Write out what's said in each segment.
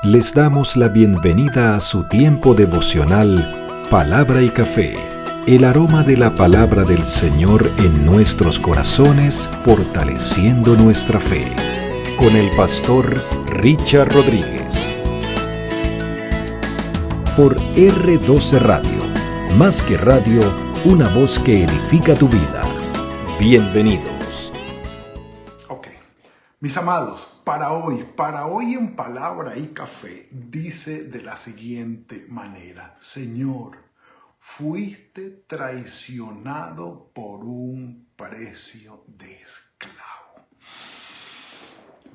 Les damos la bienvenida a su tiempo devocional Palabra y Café, el aroma de la palabra del Señor en nuestros corazones, fortaleciendo nuestra fe. Con el pastor Richard Rodríguez. Por R12 Radio, más que radio, una voz que edifica tu vida. Bienvenidos. Ok, mis amados, para hoy en Palabra y Café, dice de la siguiente manera: Señor, fuiste traicionado por un precio de esclavo.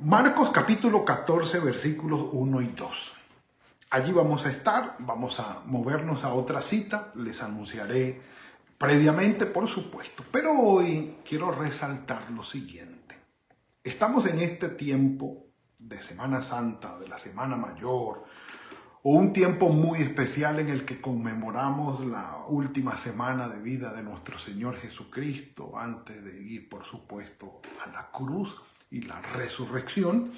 Marcos capítulo 14, versículos 1 y 2. Allí vamos a estar, vamos a movernos a otra cita, les anunciaré previamente, por supuesto. Pero hoy quiero resaltar lo siguiente. Estamos en este tiempo de Semana Santa, de la Semana Mayor, o un tiempo muy especial en el que conmemoramos la última semana de vida de nuestro Señor Jesucristo, antes de ir, por supuesto, a la cruz y la resurrección,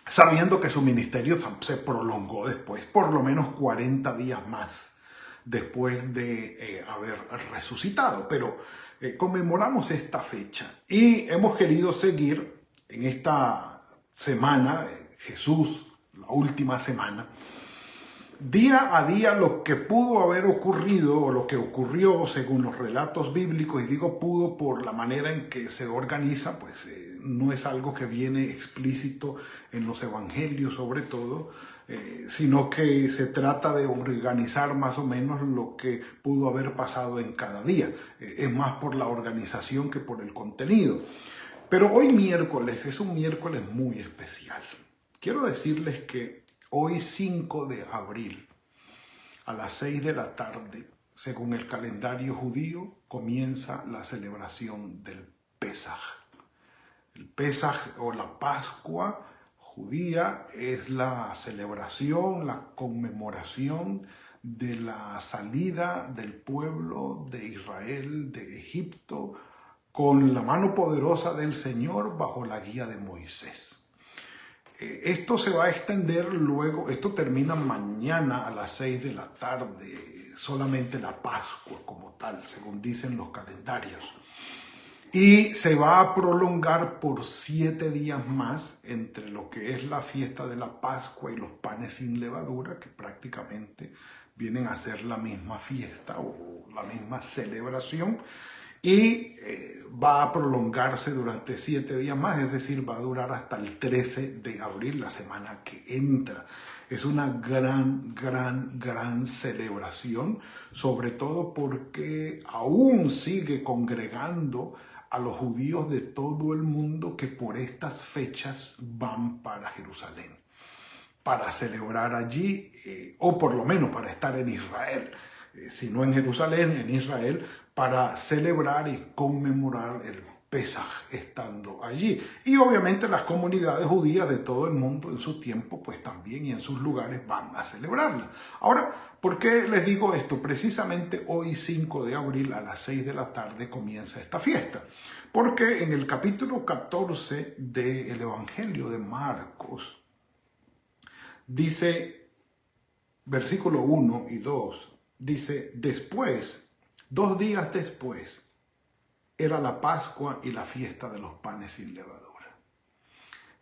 sabiendo que su ministerio se prolongó después, por lo menos 40 días más después de haber resucitado. Pero conmemoramos esta fecha y hemos querido seguir en esta semana, Jesús, la última semana, día a día lo que pudo haber ocurrido o lo que ocurrió según los relatos bíblicos, y digo pudo por la manera en que se organiza, pues no es algo que viene explícito en los evangelios sobre todo, sino que se trata de organizar más o menos lo que pudo haber pasado en cada día. Es más por la organización que por el contenido. Pero hoy miércoles es un miércoles muy especial. Quiero decirles que hoy 5 de abril, a las 6 de la tarde, según el calendario judío, comienza la celebración del Pesaj. El Pesaj o la Pascua judía es la celebración, la conmemoración de la salida del pueblo de Israel de Egipto con la mano poderosa del Señor bajo la guía de Moisés. Esto se va a extender luego, esto termina mañana a las 6 de la tarde, solamente la Pascua como tal, según dicen los calendarios. Y se va a prolongar por 7 días más entre lo que es la fiesta de la Pascua y los panes sin levadura, que prácticamente vienen a ser la misma fiesta o la misma celebración. Y va a prolongarse durante 7 días más, es decir, va a durar hasta el 13 de abril, la semana que entra. Es una gran celebración, sobre todo porque aún sigue congregando a los judíos de todo el mundo que por estas fechas van para Jerusalén, para celebrar allí, o por lo menos para estar en Israel, si no en Jerusalén, en Israel, para celebrar y conmemorar el Pesaj estando allí. Y obviamente las comunidades judías de todo el mundo en su tiempo, pues también y en sus lugares van a celebrarla. Ahora, ¿por qué les digo esto? Precisamente hoy 5 de abril a las 6 de la tarde comienza esta fiesta. Porque en el capítulo 14 del Evangelio de Marcos dice, versículo 1 y 2, dice: después, 2 días después, era la Pascua y la fiesta de los panes sin levadura.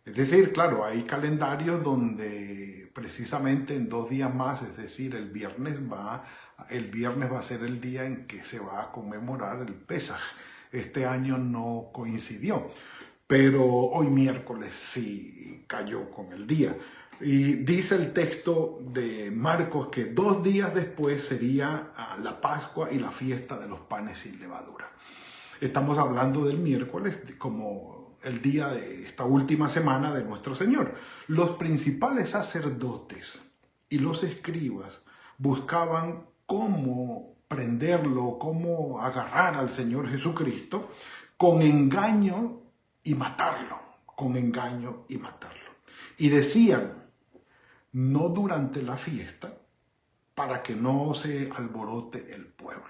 Es decir, claro, hay calendarios donde precisamente en 2 días más, es decir, el viernes va a ser el día en que se va a conmemorar el Pesaj. Este año no coincidió, pero hoy miércoles sí cayó con el día. Y dice el texto de Marcos que 2 días después sería la Pascua y la fiesta de los panes sin levadura. Estamos hablando del miércoles como el día de esta última semana de nuestro Señor. Los principales sacerdotes y los escribas buscaban cómo prenderlo, cómo agarrar al Señor Jesucristo con engaño y matarlo, con engaño y matarlo. Y decían: no durante la fiesta, para que no se alborote el pueblo.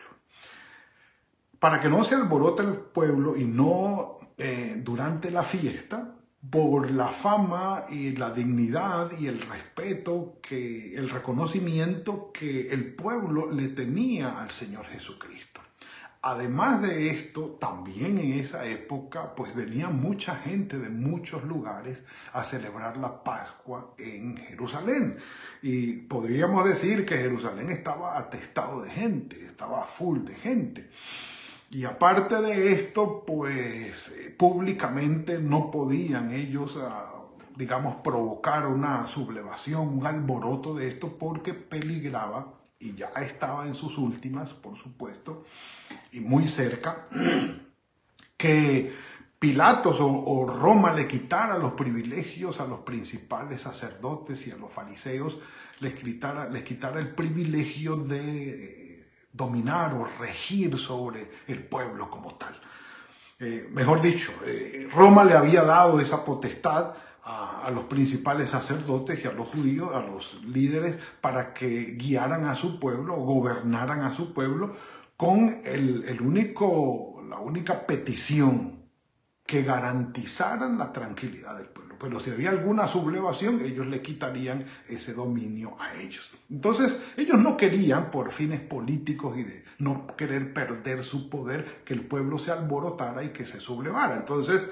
Para que no se alborote el pueblo y no durante la fiesta, por la fama y la dignidad y el respeto, el reconocimiento que el pueblo le tenía al Señor Jesucristo. Además de esto, también en esa época, pues venía mucha gente de muchos lugares a celebrar la Pascua en Jerusalén. Y podríamos decir que Jerusalén estaba atestado de gente, estaba full de gente. Y aparte de esto, pues públicamente no podían ellos, digamos, provocar una sublevación, un alboroto de esto, porque peligraba, y ya estaba en sus últimas, por supuesto, y muy cerca, que Pilatos o Roma le quitara los privilegios a los principales sacerdotes y a los fariseos, les quitara el privilegio de dominar o regir sobre el pueblo como tal. Mejor dicho, Roma le había dado esa potestad a los principales sacerdotes y a los judíos, a los líderes, para que guiaran a su pueblo, gobernaran a su pueblo, con la única petición, que garantizaran la tranquilidad del pueblo. Pero si había alguna sublevación, ellos le quitarían ese dominio a ellos. Entonces, ellos no querían, por fines políticos y de no querer perder su poder, que el pueblo se alborotara y que se sublevara. Entonces,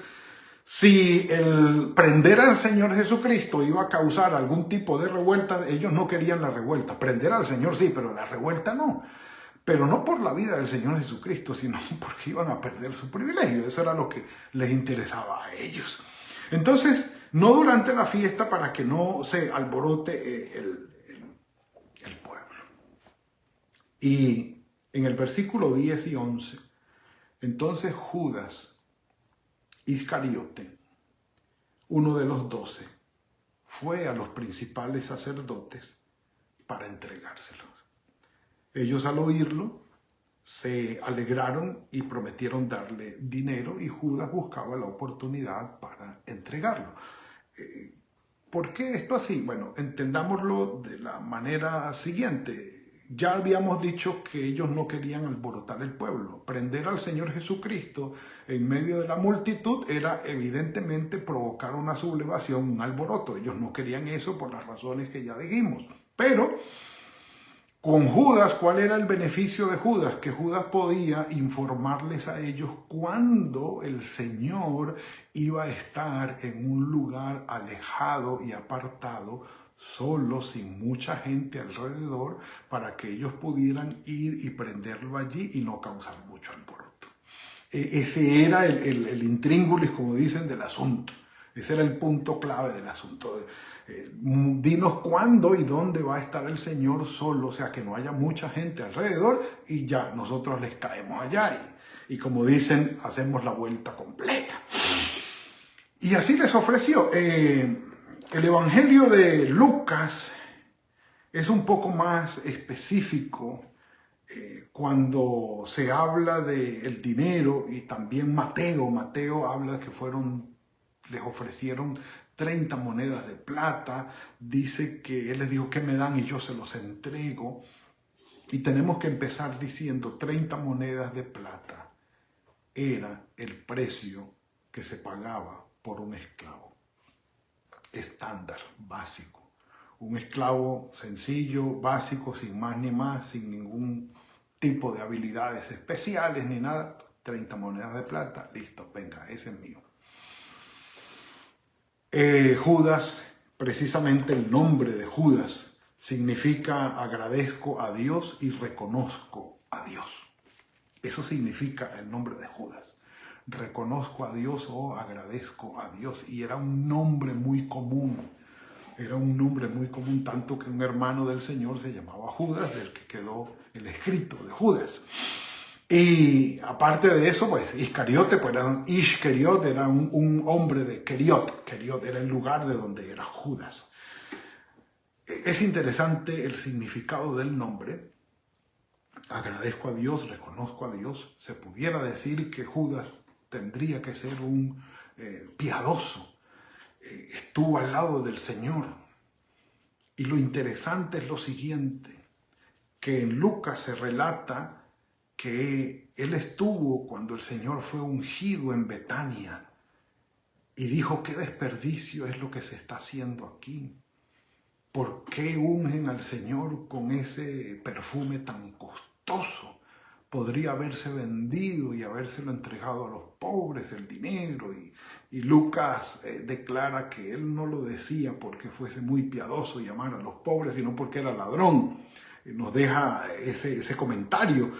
si el prender al Señor Jesucristo iba a causar algún tipo de revuelta, ellos no querían la revuelta. Prender al Señor sí, pero la revuelta no. Pero no por la vida del Señor Jesucristo, sino porque iban a perder su privilegio. Eso era lo que les interesaba a ellos. Entonces, no durante la fiesta, para que no se alborote el pueblo. Y en el versículo 10 y 11, entonces Judas Iscariote, uno de los 12, fue a los principales sacerdotes para entregárselos. Ellos, al oírlo, se alegraron y prometieron darle dinero, y Judas buscaba la oportunidad para entregarlo. ¿Por qué esto así? Bueno, entendámoslo de la manera siguiente. Ya habíamos dicho que ellos no querían alborotar el pueblo. Prender al Señor Jesucristo en medio de la multitud era evidentemente provocar una sublevación, un alboroto. Ellos no querían eso por las razones que ya dijimos. Pero con Judas, ¿cuál era el beneficio de Judas? Que Judas podía informarles a ellos cuándo el Señor iba a estar en un lugar alejado y apartado, solo, sin mucha gente alrededor, para que ellos pudieran ir y prenderlo allí y no causar mucho alboroto. Ese era el intríngulis, como dicen, del asunto. Ese era el punto clave del asunto. Dinos cuándo y dónde va a estar el Señor solo, o sea, que no haya mucha gente alrededor, y ya nosotros les caemos allá y como dicen, hacemos la vuelta completa. Y así les ofreció. El Evangelio de Lucas es un poco más específico cuando se habla del dinero, y también Mateo habla que les ofrecieron 30 monedas de plata. Dice que él les dijo, ¿qué me dan? Y yo se los entrego. Y tenemos que empezar diciendo, 30 monedas de plata era el precio que se pagaba por un esclavo. Estándar, básico. Un esclavo sencillo, básico, sin más ni más, sin ningún tipo de habilidades especiales ni nada. 30 monedas de plata, listo, venga, ese es mío. Judas, precisamente el nombre de Judas, significa agradezco a Dios y reconozco a Dios. Eso significa el nombre de Judas. Reconozco a Dios o agradezco a Dios. Y era un nombre muy común. Era un nombre muy común, tanto que un hermano del Señor se llamaba Judas, del que quedó el escrito de Judas. Y aparte de eso, pues Iscariote, pues Ishkeriot era un hombre de Keriot. Keriot era el lugar de donde era Judas. Es interesante el significado del nombre. Agradezco a Dios, reconozco a Dios. Se pudiera decir que Judas tendría que ser un piadoso. Estuvo al lado del Señor. Y lo interesante es lo siguiente, que en Lucas se relata que él estuvo cuando el Señor fue ungido en Betania. y dijo: qué desperdicio es lo que se está haciendo aquí. ¿Por qué ungen al Señor con ese perfume tan costoso? Podría haberse vendido y habérselo entregado a los pobres, el dinero. Y Lucas declara que él no lo decía porque fuese muy piadoso llamar a los pobres, sino porque era ladrón. Nos deja ese comentario,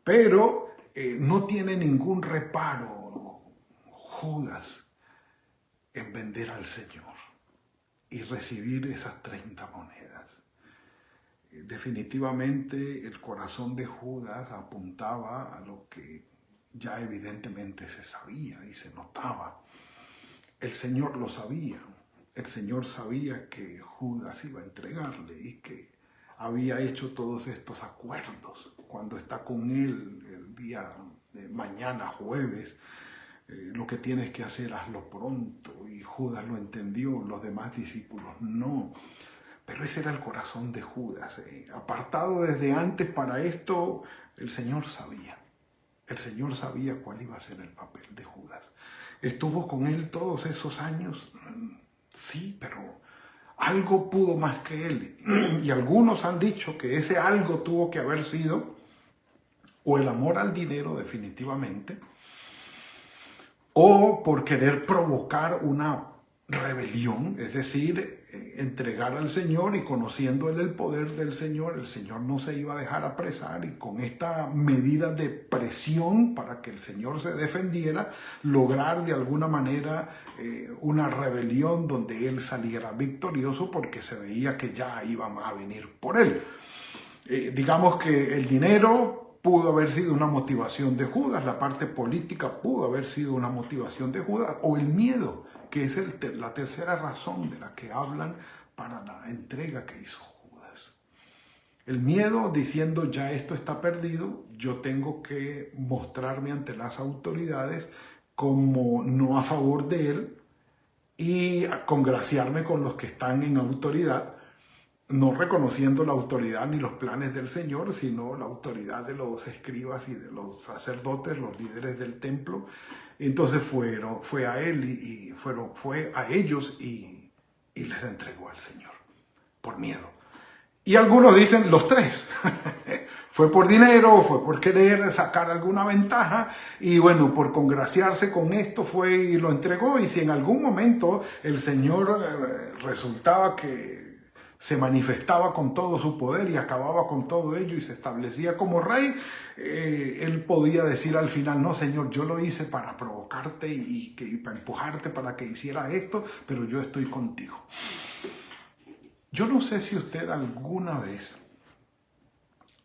pero no tiene ningún reparo Judas en vender al Señor y recibir esas 30 monedas. Definitivamente el corazón de Judas apuntaba a lo que ya evidentemente se sabía y se notaba. El Señor lo sabía. El Señor sabía que Judas iba a entregarle y que había hecho todos estos acuerdos. Cuando está con él el día de mañana, jueves, lo que tienes que hacer, hazlo pronto. Y Judas lo entendió, los demás discípulos no. Pero ese era el corazón de Judas. Apartado desde antes para esto, el Señor sabía. El Señor sabía cuál iba a ser el papel de Judas. ¿Estuvo con él todos esos años? Sí, pero algo pudo más que él. Y algunos han dicho que ese algo tuvo que haber sido o el amor al dinero definitivamente, o por querer provocar una rebelión, es decir, entregar al Señor, y conociendo él el poder del Señor, el Señor no se iba a dejar apresar, y con esta medida de presión para que el Señor se defendiera, lograr de alguna manera una rebelión donde él saliera victorioso, porque se veía que ya iban a venir por él. Digamos que el dinero pudo haber sido una motivación de Judas, la parte política pudo haber sido una motivación de Judas, o el miedo, que es la tercera razón de la que hablan para la entrega que hizo Judas. El miedo diciendo: ya esto está perdido, yo tengo que mostrarme ante las autoridades como no a favor de él y congraciarme con los que están en autoridad, no reconociendo la autoridad ni los planes del Señor, sino la autoridad de los escribas y de los sacerdotes, los líderes del templo. Entonces fue a él fue a ellos y les entregó al Señor, por miedo. Y algunos dicen los tres. Fue por dinero, fue por querer sacar alguna ventaja, y bueno, por congraciarse con esto fue y lo entregó. Y si en algún momento el Señor resultaba que se manifestaba con todo su poder y acababa con todo ello y se establecía como rey, él podía decir al final: no, Señor, yo lo hice para provocarte y para empujarte para que hiciera esto, pero yo estoy contigo. Yo no sé si usted alguna vez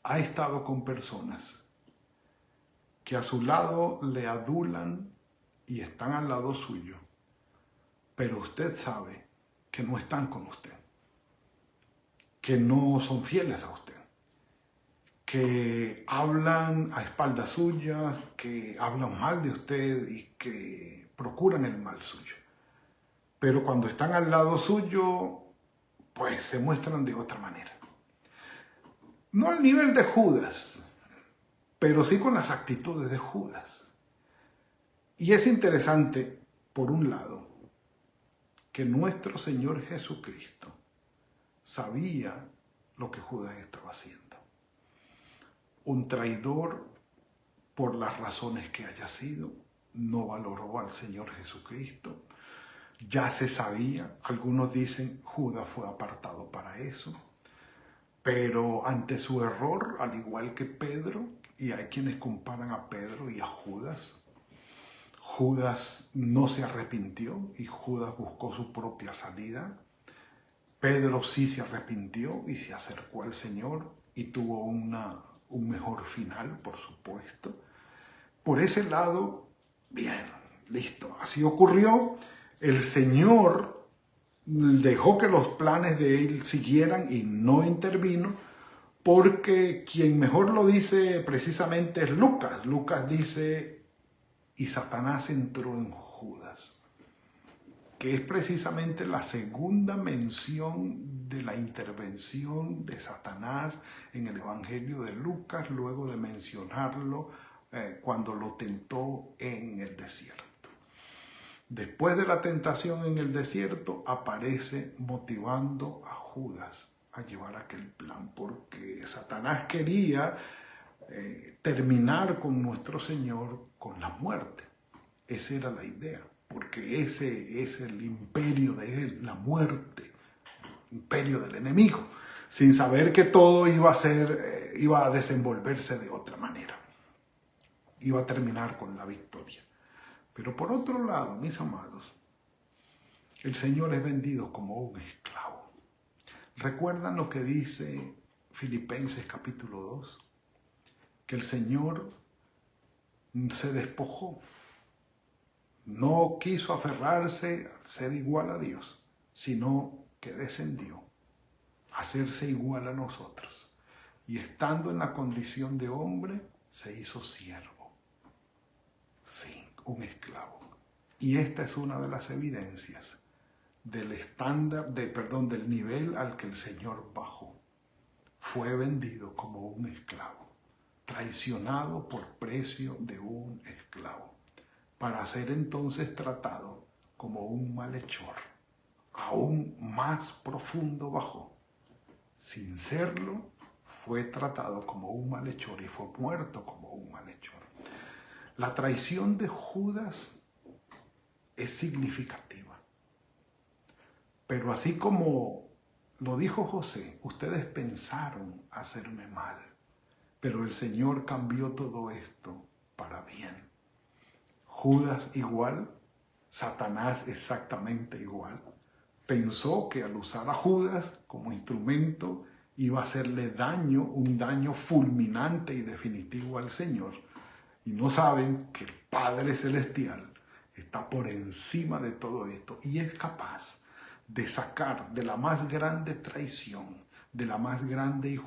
ha estado con personas que a su lado le adulan y están al lado suyo, pero usted sabe que no están con usted, que no son fieles a usted, que hablan a espaldas suyas, que hablan mal de usted y que procuran el mal suyo. Pero cuando están al lado suyo, pues se muestran de otra manera. No al nivel de Judas, pero sí con las actitudes de Judas. Y es interesante, por un lado, que nuestro Señor Jesucristo sabía lo que Judas estaba haciendo. Un traidor, por las razones que haya sido, no valoró al Señor Jesucristo. Ya se sabía, algunos dicen Judas fue apartado para eso, pero ante su error, al igual que Pedro, y hay quienes comparan a Pedro y a Judas, Judas no se arrepintió y Judas buscó su propia salida. Pedro sí se arrepintió y se acercó al Señor y tuvo un mejor final, por supuesto. Por ese lado, bien, listo, así ocurrió. El Señor dejó que los planes de él siguieran y no intervino, porque quien mejor lo dice precisamente es Lucas. Lucas dice: y Satanás entró en Judas, que es precisamente la segunda mención de la intervención de Satanás en el Evangelio de Lucas, luego de mencionarlo cuando lo tentó en el desierto. Después de la tentación en el desierto, aparece motivando a Judas a llevar aquel plan, porque Satanás quería terminar con nuestro Señor con la muerte. Esa era la idea, porque ese es el imperio de él, la muerte, imperio del enemigo, sin saber que todo iba a desenvolverse de otra manera. Iba a terminar con la victoria. Pero por otro lado, mis amados, el Señor es vendido como un esclavo. ¿Recuerdan lo que dice Filipenses capítulo 2? Que el Señor se despojó. No quiso aferrarse a ser igual a Dios, sino que descendió a hacerse igual a nosotros. Y estando en la condición de hombre, se hizo siervo. Sí, un esclavo. Y esta es una de las evidencias del del nivel al que el Señor bajó. Fue vendido como un esclavo, traicionado por precio de un esclavo, para ser entonces tratado como un malhechor. Aún más profundo bajó. Sin serlo, fue tratado como un malhechor y fue muerto como un malhechor. La traición de Judas es significativa. Pero así como lo dijo José, ustedes pensaron hacerme mal, pero el Señor cambió todo esto para bien. Judas igual, Satanás exactamente igual. Pensó que al usar a Judas como instrumento iba a hacerle daño, un daño fulminante y definitivo al Señor. Y no saben que el Padre Celestial está por encima de todo esto y es capaz de sacar de la más grande traición, de la más grande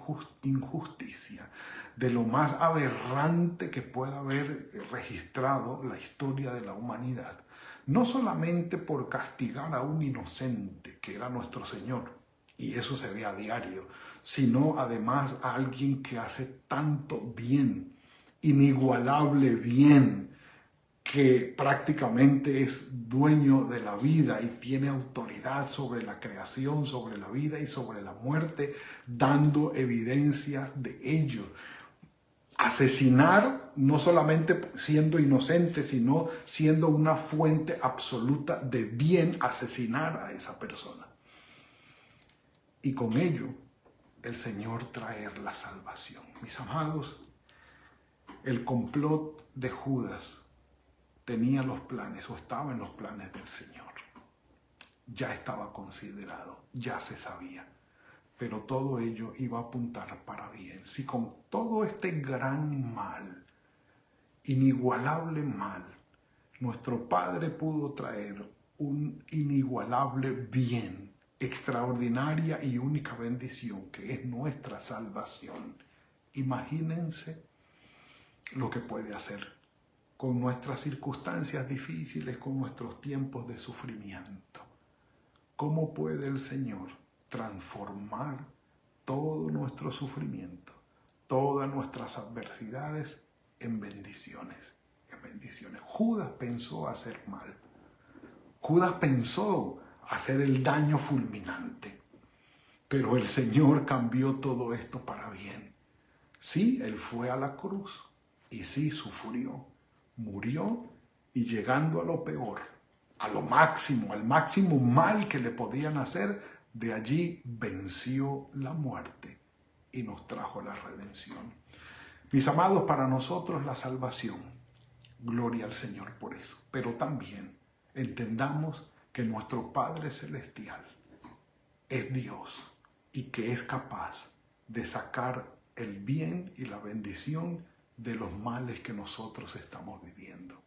injusticia, de lo más aberrante que pueda haber registrado la historia de la humanidad. No solamente por castigar a un inocente, que era nuestro Señor, y eso se ve a diario, sino además a alguien que hace tanto bien, inigualable bien, que prácticamente es dueño de la vida y tiene autoridad sobre la creación, sobre la vida y sobre la muerte, dando evidencias de ello. Asesinar, no solamente siendo inocente, sino siendo una fuente absoluta de bien, asesinar a esa persona. Y con ello, el Señor traer la salvación. Mis amados, el complot de Judas tenía los planes o estaba en los planes del Señor. Ya estaba considerado, ya se sabía. Pero todo ello iba a apuntar para bien. Si con todo este gran mal, inigualable mal, nuestro Padre pudo traer un inigualable bien, extraordinaria y única bendición, que es nuestra salvación. Imagínense lo que puede hacer con nuestras circunstancias difíciles, con nuestros tiempos de sufrimiento. ¿Cómo puede el Señor transformar todo nuestro sufrimiento, todas nuestras adversidades en bendiciones? En bendiciones. Judas pensó hacer mal. Judas pensó hacer el daño fulminante. Pero el Señor cambió todo esto para bien. Sí, Él fue a la cruz y sí sufrió. Murió y llegando a lo peor, a lo máximo, al máximo mal que le podían hacer, de allí venció la muerte y nos trajo la redención. Mis amados, para nosotros la salvación, gloria al Señor por eso, pero también entendamos que nuestro Padre Celestial es Dios y que es capaz de sacar el bien y la bendición de los males que nosotros estamos viviendo,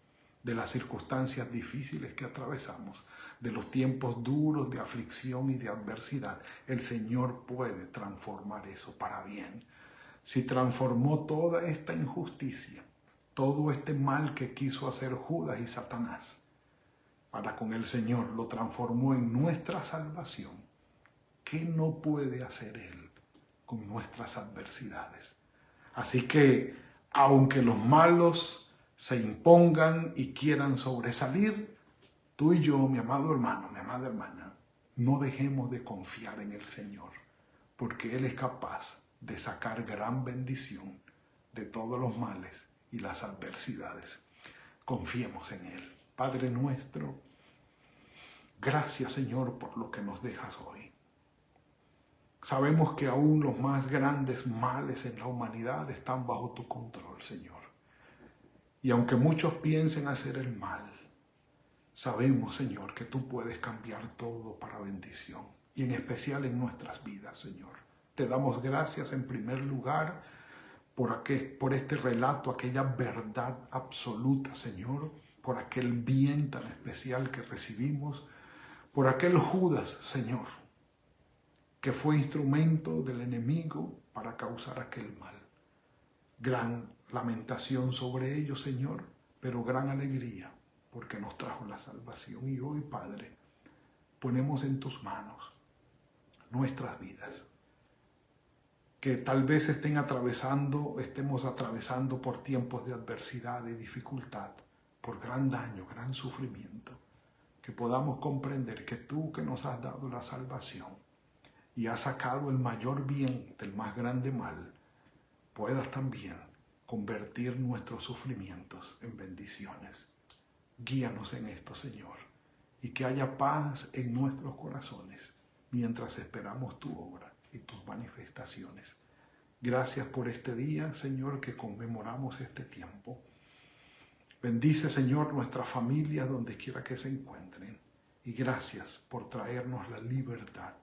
de las circunstancias difíciles que atravesamos, de los tiempos duros de aflicción y de adversidad. El Señor puede transformar eso para bien. Si transformó toda esta injusticia, todo este mal que quiso hacer Judas y Satanás, para con el Señor lo transformó en nuestra salvación, ¿qué no puede hacer Él con nuestras adversidades? Así que aunque los malos se impongan y quieran sobresalir, tú y yo, mi amado hermano, mi amada hermana, no dejemos de confiar en el Señor, porque Él es capaz de sacar gran bendición de todos los males y las adversidades. Confiemos en Él. Padre nuestro, gracias, Señor, por lo que nos dejas hoy. Sabemos que aún los más grandes males en la humanidad están bajo tu control, Señor. Y aunque muchos piensen hacer el mal, sabemos, Señor, que tú puedes cambiar todo para bendición, y en especial en nuestras vidas, Señor. Te damos gracias en primer lugar por este relato, aquella verdad absoluta, Señor, por aquel bien tan especial que recibimos, por aquel Judas, Señor, que fue instrumento del enemigo para causar aquel mal. Gran lamentación sobre ellos, Señor, pero gran alegría, porque nos trajo la salvación. Y hoy, Padre, ponemos en tus manos nuestras vidas, que tal vez estemos atravesando por tiempos de adversidad y dificultad, por gran daño, gran sufrimiento, que podamos comprender que tú, que nos has dado la salvación y has sacado el mayor bien del más grande mal, puedas también convertir nuestros sufrimientos en bendiciones. Guíanos en esto, Señor, y que haya paz en nuestros corazones mientras esperamos tu obra y tus manifestaciones. Gracias por este día, Señor, que conmemoramos este tiempo. Bendice, Señor, nuestras familias donde quiera que se encuentren. Y gracias por traernos la libertad,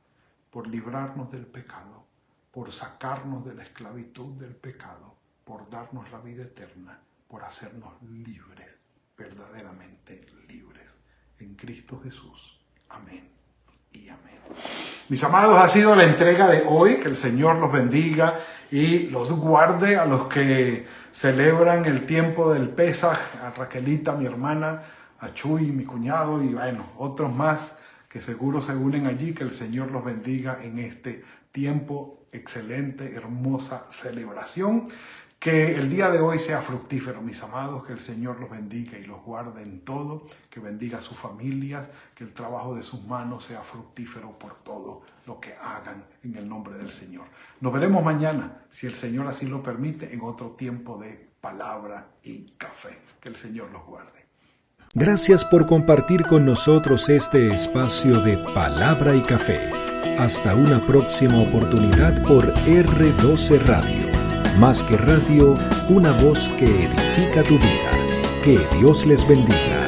por librarnos del pecado, por sacarnos de la esclavitud del pecado, por darnos la vida eterna, por hacernos libres, verdaderamente libres. En Cristo Jesús. Amén y amén. Mis amados, ha sido la entrega de hoy. Que el Señor los bendiga y los guarde a los que celebran el tiempo del Pesaj, a Raquelita, mi hermana, a Chuy, mi cuñado, y bueno, otros más que seguro se unen allí. Que el Señor los bendiga en este tiempo, excelente, hermosa celebración. Que el día de hoy sea fructífero, mis amados, que el Señor los bendiga y los guarde en todo, que bendiga a sus familias, que el trabajo de sus manos sea fructífero por todo lo que hagan en el nombre del Señor. Nos veremos mañana, si el Señor así lo permite, en otro tiempo de palabra y café. Que el Señor los guarde. Gracias por compartir con nosotros este espacio de palabra y café. Hasta una próxima oportunidad por R12 Radio. Más que radio, una voz que edifica tu vida. Que Dios les bendiga.